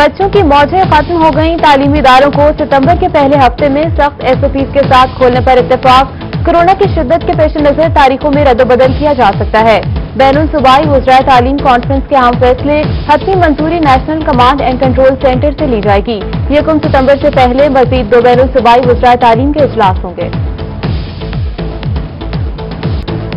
बच्चों की मौजें खत्म हो गईं। तालीमी इदारों को सितंबर के पहले हफ्ते में सख्त SOPs के साथ खोलने पर इत्तेफाक। कोरोना की शिद्दत के पेश नजर तारीखों में रद्दबदल किया जा सकता है। बैनुल सूबाई वज़राए तालीम कॉन्फ्रेंस के अहम फैसले हतमी मंजूरी national command and control centre से ली जाएगी। 1 सितंबर से पहले मजीद 2 बैनुल सूबाई वज़राए तालीम के इजलास होंगे।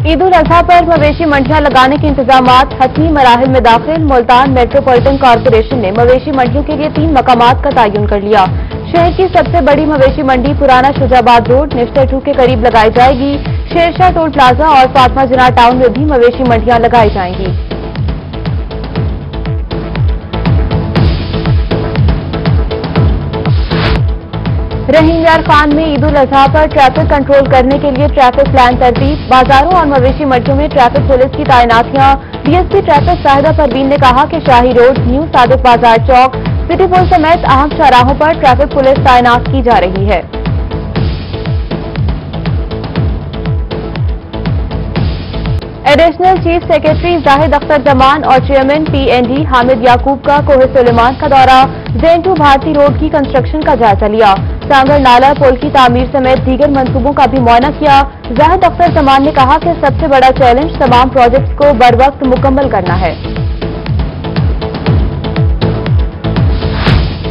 ईद उल अजहा पर मवेशी मंडियां लगाने के इंतजामात हतमी मराहिल में दाखिल। मुल्तान मेट्रोपॉलिटन कॉरपोरेशन ने मवेशी मंडियों के लिए 3 मकामात का तयन कर लिया। शहर की सबसे बड़ी मवेशी मंडी पुराना शुजाबाद रोड निफ्टर 2 के करीब लगाई जाएगी। शेरशाह टोल प्लाजा और फातिमा जिना टाउन में भी मवेशी मंडियां लगाई जाएंगी। रहीम यार खान में ईद उल अजहा पर ट्रैफिक कंट्रोल करने के लिए ट्रैफिक प्लान तरतीब। बाजारों और मवेशी मंडियों में ट्रैफिक पुलिस की तैनातियां। DSP ट्रैफिक शाहिदा परवीन ने कहा कि शाही रोड, न्यू सादिक बाजार चौक, सिटी पुल समेत अहम चौराहों पर ट्रैफिक पुलिस तैनात की जा रही है। Additional chief secretary Zahid Akhtar Zaman और चेयरमैन PND हामिद याकूब का कोहे सुलेमान का दौरा। Zen 2 भारती रोड की कंस्ट्रक्शन का जायजा लिया। सांगर नाला पुल की तामीर समेत दीगर मंसूबों का भी मुआयना किया। जाहिद अख्तर जमान ने कहा कि सबसे बड़ा चैलेंज तमाम प्रोजेक्ट्स को बरवक्त मुकम्मल करना है।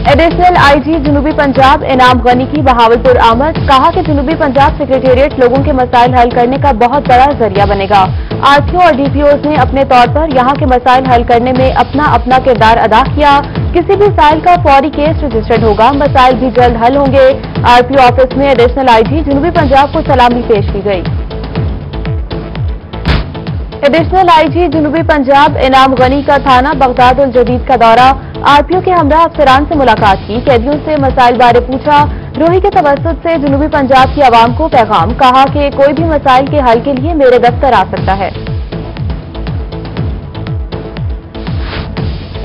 एडिशनल IG जनूबी पंजाब इनाम गनी की बहावलपुर आमद। कहा कि जनूबी पंजाब सेक्रेटेरिएट लोगों के मसाइल हल करने का बहुत बड़ा जरिया बनेगा। RTO और DPOs ने अपने तौर पर यहां के मसाइल हल करने में अपना अपना किरदार अदा किया। किसी भी साइल का फौरी केस रजिस्टर्ड होगा। मसाइल भी जल्द हल होंगे। RPO ऑफिस में एडिशनल IG जनूबी पंजाब को सलामी पेश की गई। एडिशनल IG जनूबी पंजाब इनाम गनी का थाना बगदाद उल जदीद का दौरा। RPO के हमरा अफसरान से मुलाकात की। कैदियों से मसाइल बारे पूछा। रोही के तवस्सुत से जनूबी पंजाब की आवाम को पैगाम। कहा कि कोई भी मसाइल के हल के लिए मेरे दफ्तर आ सकता है।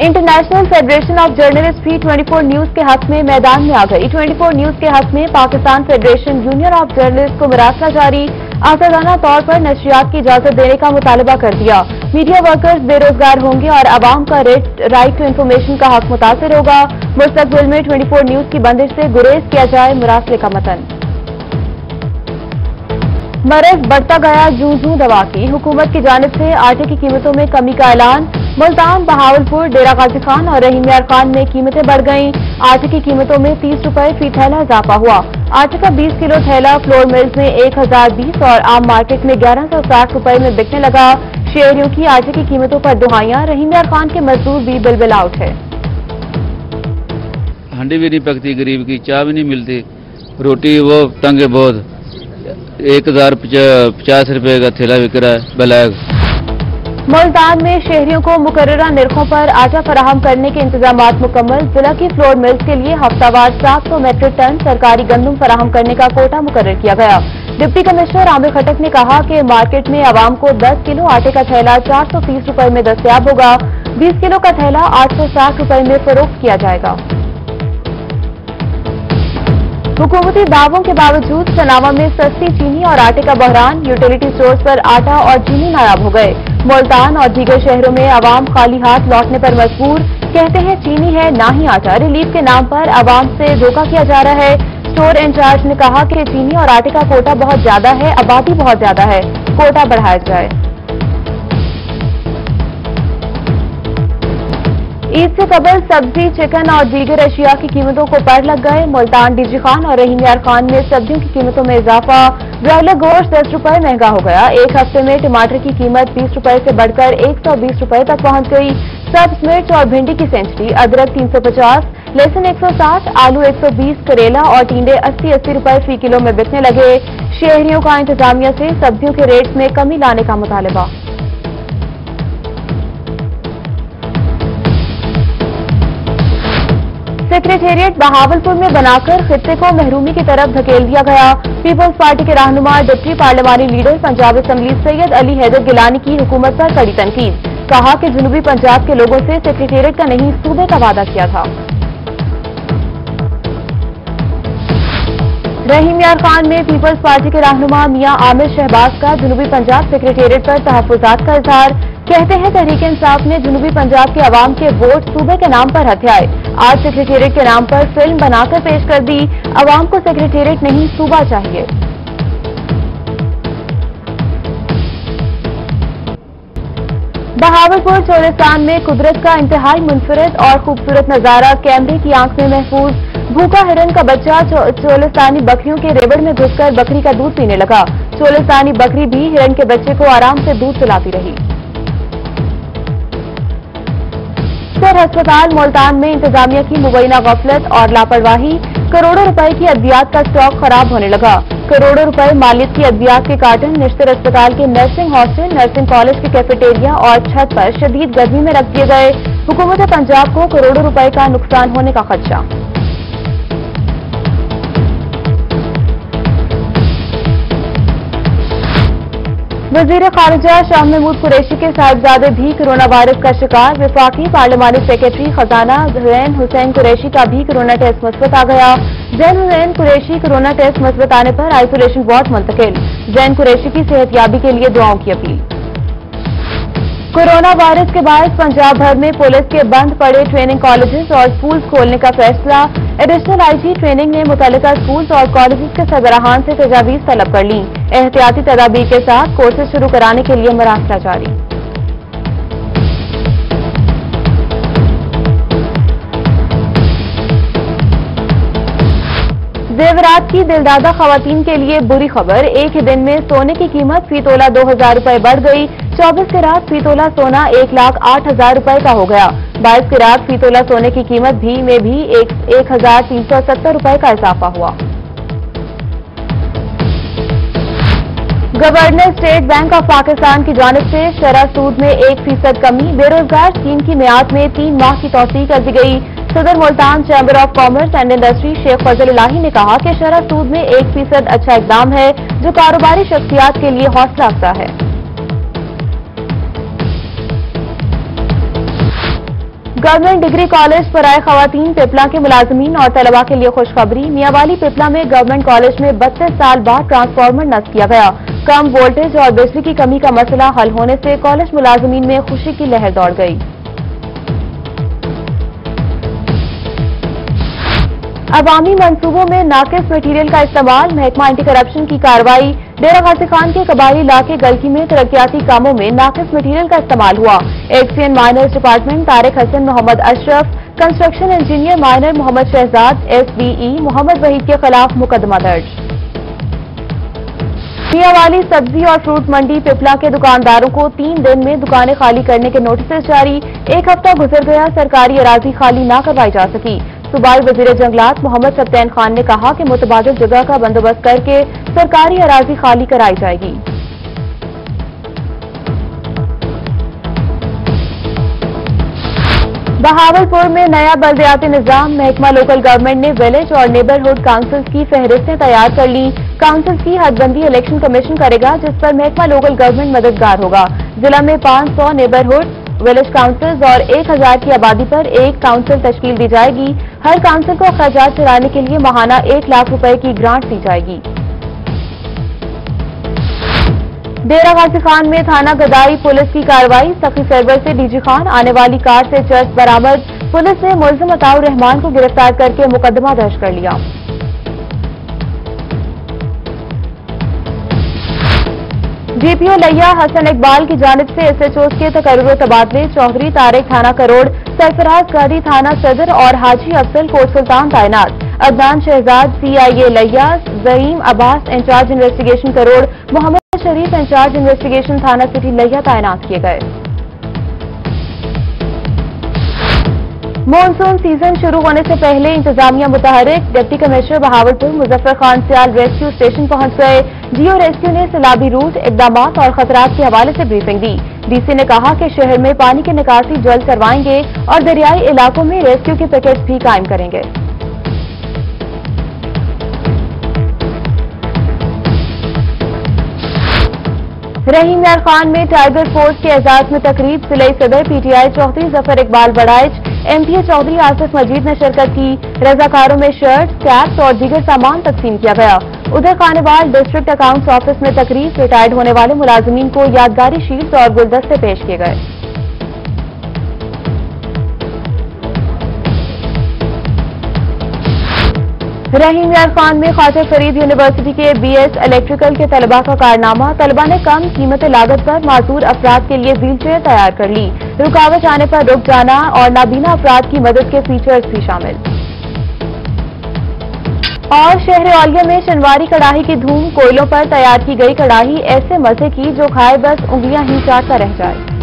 इंटरनेशनल फेडरेशन ऑफ जर्नलिस्ट भी 24 न्यूज के हक में मैदान में आ गई। 24 न्यूज के हक में Pakistan federation union of journalist को मुरासला जारी। आजादाना तौर पर नशरियात की इजाजत देने का मुतालबा कर दिया। मीडिया वर्कर्स बेरोजगार होंगे और आवाम का राइट टू इंफॉर्मेशन का हक मुतासिर होगा। मुस्तकबिल में 24 न्यूज की बंदिश से गुरेज किया जाए, मुरासले का मतन। मरज बढ़ता गया जूं जूं दवा की। हुकूमत की जानिब से आटे की कीमतों में कमी का ऐलान। मुल्तान, बहावलपुर, डेरा गाजी खान और रहीम यार खान में कीमतें बढ़ गईं। आटे की कीमतों में 30 रुपए फी थैला इजाफा हुआ। आटे का 20 किलो थैला फ्लोर मिल्स में 1020 और आम मार्केट में 1160 रुपए में बिकने लगा। शहरियों की आटे की कीमतों पर दुहाइयां। रहीम यार खान के मजदूर भी बिलबिल आउट है। हंडी भी नहीं पकती, गरीब की चाय भी नहीं मिलती, रोटी वो तंगे बहुत। 1050 रुपए का थैला बिक रहा है ब्लैक। मुल्तान में शहरियों को मुकर्ररा निर्खों पर आटा फराहम करने के इंतजामात मुकम्मल। जिला की फ्लोर मिल्स के लिए हफ्तावार 700 मेट्रिक टन सरकारी गंदम फराहम करने का कोटा मुकर्रर किया गया। डिप्टी कमिश्नर आमिर खटक ने कहा कि मार्केट में आवाम को 10 किलो आटे का थैला 430 रुपए में दस्तयाब होगा। 20 किलो का थैला 860 रुपए में फरोख्त किया जाएगा। हुकूमती दावों के बावजूद सनावा में सस्ती चीनी और आटे का बहरान। यूटिलिटी स्टोर्स पर आटा और चीनी नायाब हो गए। मुल्तान और दीगर शहरों में आवाम खाली हाथ लौटने पर मजबूर। कहते हैं चीनी है ना ही आटा। रिलीफ के नाम पर आवाम से धोखा किया जा रहा है। स्टोर इंचार्ज ने कहा कि चीनी और आटे का कोटा बहुत ज्यादा है, आबादी बहुत ज्यादा है, कोटा बढ़ाया जाए। ईद से कबल सब्जी, चिकन और दीगर अशिया की कीमतों को पर लग गए। मुल्तान, DG खान और रहीम यार खान में सब्जियों की कीमतों में इजाफा। ब्रॉयलर गोश्त 10 रुपए महंगा हो गया। एक हफ्ते में टमाटर की कीमत 20 रुपए से बढ़कर 120 रुपए तक पहुंच गई। सब्ज मिर्च और भिंडी की सेंचुरी। अदरक 350, लहसुन 160, आलू 120, करेला और टिंडे 80-80 रुपए फी किलो में बिकने लगे। शहरियों का इंतजामिया से सब्जियों के रेट्स में कमी लाने का मुतालबा। सेक्रेटेरिएट बहावलपुर में बनाकर खित्ते को महरूमी की तरफ धकेल दिया गया। पीपल्स पार्टी के रहनुमा डिप्टी पार्लिमानी लीडर पंजाब असेंबली सैयद अली हैदर गिलानी की हुकूमत पर कड़ी तनकीद। कहा कि जनूबी पंजाब के लोगों से सेक्रेटेरिएट का नहीं सूबे का वादा किया था। रहीम यार खान में पीपल्स पार्टी के रहनुमा मियां आमिर शहबाज का जनूबी पंजाब सेक्रेटेरिएट पर तहफ्फुजात का इजहार। कहते हैं तहरीक इंसाफ ने जनूबी पंजाब के अवाम के वोट सूबे के नाम पर हथियाए। आज सेक्रेटेरिएट के नाम पर फिल्म बनाकर पेश कर दी। अवाम को सेक्रेटेरिएट नहीं सूबा चाहिए। बहावलपुर चोलिस्तान में कुदरत का इंतहाई मुनफरद और खूबसूरत नजारा कैमरे की आंख में महफूज। भूखा हिरन का बच्चा चोलिस्तानी बकरियों के रेवड़ में घुसकर बकरी का दूध पीने लगा। चोलिस्तानी बकरी भी हिरन के बच्चे को आराम से दूध पिलाती रही। सर अस्पताल मुल्तान में इंतजामिया की मुबैना गफलत और लापरवाही। करोड़ों रुपए की अद्वियात का स्टॉक खराब होने लगा। करोड़ों रुपए मालियत की अद्वियात के कार्टन निश्तर अस्पताल के नर्सिंग हॉस्टल, नर्सिंग कॉलेज के कैफेटेरिया और छत पर शदीद गर्मी में रख दिए गए। हुकूमत पंजाब को करोड़ों रुपए का नुकसान होने का खदशा। वजीर खारिजा शाह महमूद कुरैशी के साहिबजादे भी कोरोना वायरस का शिकार। वफाकी पार्लिमानी सेक्रेटरी खजाना जैन हुसैन कुरैशी का भी कोरोना टेस्ट मुस्बत आ गया। जैन हुसैन कुरैशी कोरोना टेस्ट मुस्बत आने पर आइसोलेशन वार्ड मुंतकिल। जैन कुरैशी की सेहतयाबी के लिए दुआओं की अपील। कोरोना वायरस के बाद पंजाब भर में पुलिस के बंद पड़े ट्रेनिंग कॉलेजेस और स्कूल्स खोलने का फैसला। एडिशनल आईजी ट्रेनिंग ने मुतल्लिका स्कूल्स और कॉलेजेस के सरबराहान से तजावीज तलब कर ली। एहतियाती तदाबीर के साथ कोर्सेज शुरू कराने के लिए मरासला जारी। जेवरात की दिलदादा खवातीन के लिए बुरी खबर। एक ही दिन में सोने की कीमत फी तोला 2000 रुपए बढ़ गई। 24 कैरात फी तोला सोना 1,08,000 रुपए का हो गया। 22 कैरात फी तोला सोने की कीमत में भी 1,370 रुपए का इजाफा हुआ। Governor state bank of Pakistan की जानिब से शरह सूद में 1% कमी। बेरोजगार स्कीम की मियाद में 3 माह की तौसीह कर दी गई। सदर Multan chamber of commerce and industry Sheikh Fazal Elahi ने कहा कि शरह सूद में 1% अच्छा इकदाम है जो कारोबारी शख्सियात के लिए हौसला अफजा है। गवर्नमेंट डिग्री कॉलेज पराए खवातीन पिपला के मुलाजमीन और तलबा के लिए खुशखबरी। मियांवाली पिपला में गवर्नमेंट कॉलेज में 32 साल बाद ट्रांसफार्मर नस्ब किया गया। कम वोल्टेज और बिजली की कमी का मसला हल होने से कॉलेज मुलाजमीन में खुशी की लहर दौड़ गई। अवामी मंसूबों में नाकिस मटीरियल का इस्तेमाल। महकमा एंटी करप्शन की कार्रवाई। डेरा गाजी खान के कबायली इलाके गलकी में तरक्याती कामों में नाकिस मटीरियल का इस्तेमाल हुआ। XEN miners department Tariq Hasan Mohammad Ashraf, construction engineer minor Mohammad Shahzad SBE Mohammad Waheed के खिलाफ मुकदमा दर्ज। मियांवाली सब्जी और फ्रूट मंडी पिपला के दुकानदारों को 3 दिन में दुकानें खाली करने के नोटिस जारी। 1 हफ्ता गुजर गया, सरकारी अराजी खाली न करवाई जा सकी। सूबाई वजीर जंगलात मोहम्मद सब्तैन खान ने कहा कि मुतबादिल जगह का बंदोबस्त करके सरकारी अराजी खाली कराई जाएगी। बहावलपुर में नया बल्दियाती निजाम। महकमा लोकल गवर्नमेंट ने विलेज और नेबरहुड काउंसिल्स की फहरिस्तें तैयार कर ली। काउंसिल्स की हदबंदी इलेक्शन कमीशन करेगा जिस पर महकमा लोकल गवर्नमेंट मददगार होगा। जिला में 500 नेबरहुड विलेज काउंसिल्स और 1000 की आबादी पर एक काउंसिल तश्कील दी जाएगी। हर काउंसिल को अखराजात चलाने के लिए माहाना 1 लाख रुपए की ग्रांट दी जाएगी। डेरा गाजी खान में थाना गदाई पुलिस की कार्रवाई। सखी सर्वर से डीजी खान आने वाली कार से चर्च बरामद। पुलिस ने मुलजिम अताउर रहमान को गिरफ्तार करके मुकदमा दर्ज कर लिया। GPO लिया हसन इकबाल की जानिब से SHOs के तकर्रुर तबादले। चौधरी तारिक थाना करोड़, सरफराज गादी थाना सदर और हाजी अफसल कोट सुल्तान तैनात। अदनान शहजाद CIA लिया, जहीम अब्बास इंचार्ज इन्वेस्टिगेशन करोड़, मोहम्मद शरीफ इंचार्ज इन्वेस्टिगेशन थाना सिटी लिया तैनात किए गए। मॉनसून सीजन शुरू होने से पहले इंतजामिया मुतहरिक। डिप्टी कमिश्नर बहावलपुर मुजफ्फर खान सियाल रेस्क्यू स्टेशन पहुंच गए। जियो रेस्क्यू ने सैलाबी रूट, इकदामात और खतरात के हवाले से ब्रीफिंग दी। DC ने कहा कि शहर में पानी की निकासी जल्द करवाएंगे और दरियाई इलाकों में रेस्क्यू के पैकेट्स भी कायम करेंगे। रहीम यार खान में टाइगर फोर्स के एजाज में तकरीब। जिले सदर PTI चौधरी जफर इकबाल बड़ाइच, MPA चौधरी आसिफ मजीद ने शिरकत की। रजाकारों में शर्ट, कैप्स और दीगर सामान तकसीम किया गया। उधर खानेवाल डिस्ट्रिक्ट अकाउंट्स ऑफिस में तकरीब, रिटायर्ड होने वाले मुलाजमीन को यादगारी शील्ड और गुलदस्ते पेश किए गए। रहीम यार खान में ख्वाजा फरीद यूनिवर्सिटी के BS इलेक्ट्रिकल के तलबा का कारनामा, तलबा ने कम कीमत लागत पर माजूर अफराद के लिए व्हीलचेयर तैयार कर ली। रुकावट आने पर रुक जाना और नाबीना अफराद की मदद के फीचर्स भी शामिल। और शहर औलिया में शनवारी कड़ाही की धूम, कोयलों पर तैयार की गई कड़ाही ऐसे मजे की जो खाए बस उंगलियां ही चाटता रह जाए।